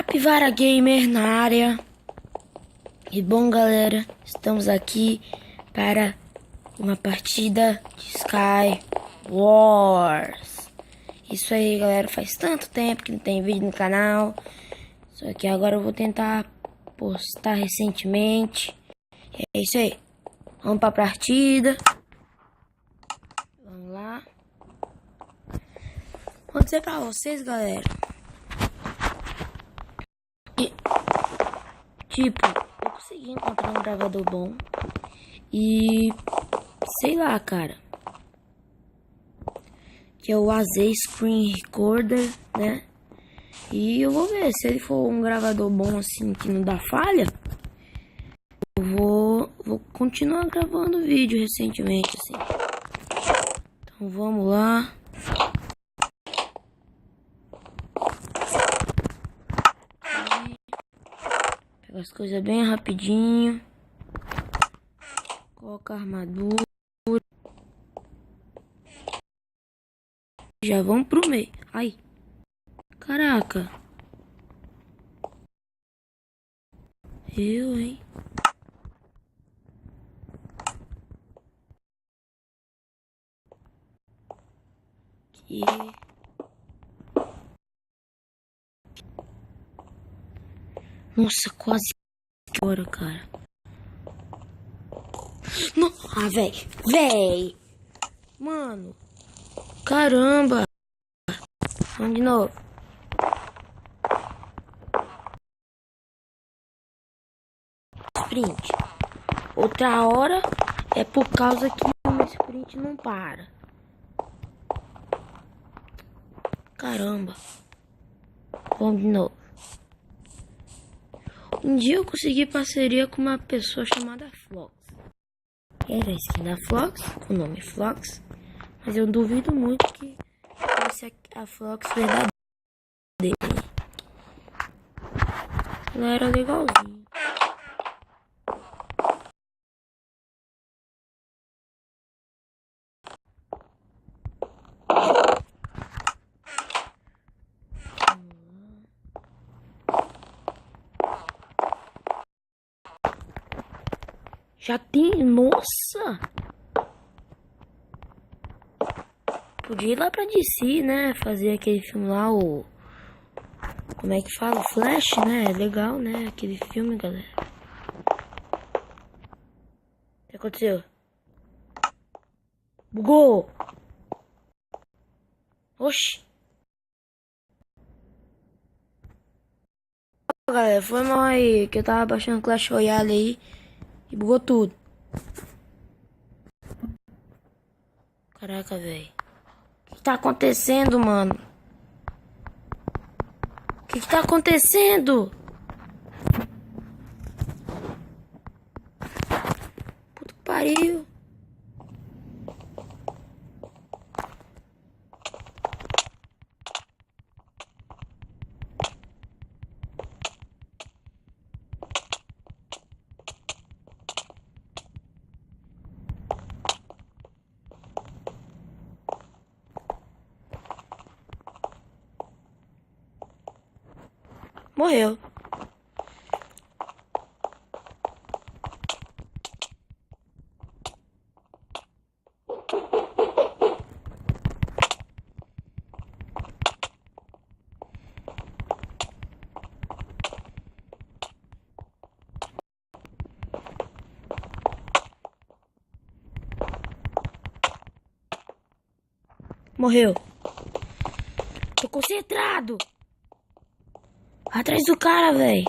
Capivara Gamer na área. E bom, galera, estamos aqui para uma partida de Sky Wars. Isso aí, galera, faz tanto tempo que não tem vídeo no canal. Só que agora eu vou tentar postar recentemente. E é isso aí. Vamos para a partida. Vamos lá. Vou dizer para vocês, galera. Tipo, eu consegui encontrar um gravador bom. E sei lá, cara, que é o AZ Screen Recorder, né? E eu vou ver se ele for um gravador bom assim, que não dá falha. Eu vou continuar gravando vídeo recentemente assim. Então vamos lá. Pega as coisas bem rapidinho. Coloca a armadura. Já vamos pro meio. Ai. Caraca. Eu, hein? Que... Nossa, quase que hora, cara. Não. Ah, véi. Mano. Caramba. Vamos de novo. Sprint. Outra hora é por causa que o meu sprint não para. Caramba. Vamos de novo. Um dia eu consegui parceria com uma pessoa chamada Flox. Era a skin da Flox, com o nome Flox. Mas eu duvido muito que fosse a Flox verdadeira. Ela era legalzinha. Já tem... Nossa! Podia ir lá pra DC, né? Fazer aquele filme lá, o... Como é que fala? O Flash, né? É legal, né? Aquele filme, galera. O que aconteceu? Bugou! Oxi! Galera, foi mal aí, que eu tava baixando Clash Royale aí e bugou tudo. Caraca, velho. O que tá acontecendo, mano? O que tá acontecendo? Puta que pariu. Morreu. Morreu. Tô concentrado. Atrás do cara, velho.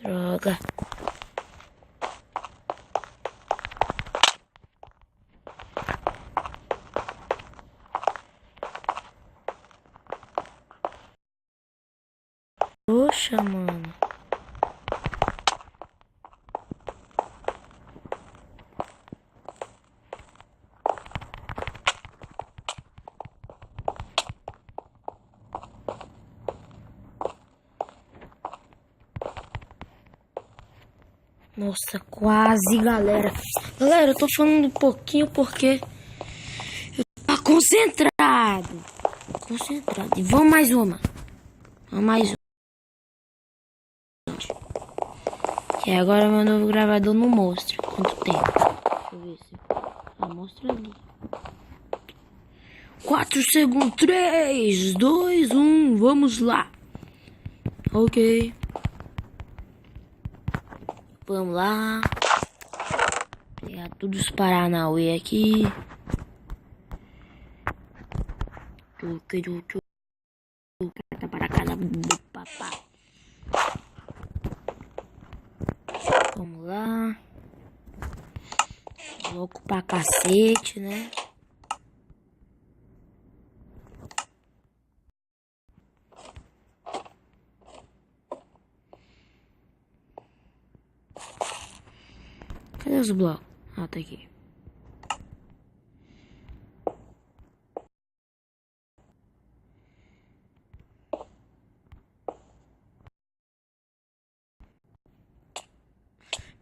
Droga. Poxa, mano. Nossa, quase, galera. Galera, eu tô falando um pouquinho porque eu tô concentrado. Concentrado. E vamos mais uma. Vamos mais uma. Que agora meu novo gravador não mostra quanto tempo. Deixa eu ver se... Ah, mostra ali. 4 segundos. 3, 2, 1. Vamos lá. Ok. Vamos lá. Pegar todos os Paranauê aqui. Para casa do papá. Vamos lá. Louco pra cacete, né? Cadê os blocos? Ah, tá aqui.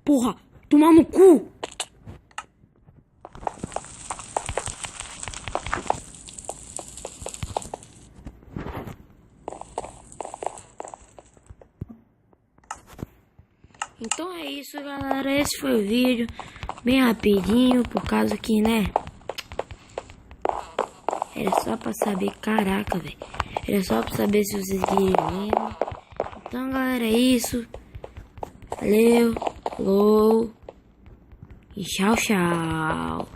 Porra, tomar no cu! Então é isso, galera. Esse foi o vídeo. Bem rapidinho, por causa que, né? Era só pra saber. Caraca, velho. Era só pra saber se vocês queriam. Então, galera, é isso. Valeu. Falou. E tchau, tchau.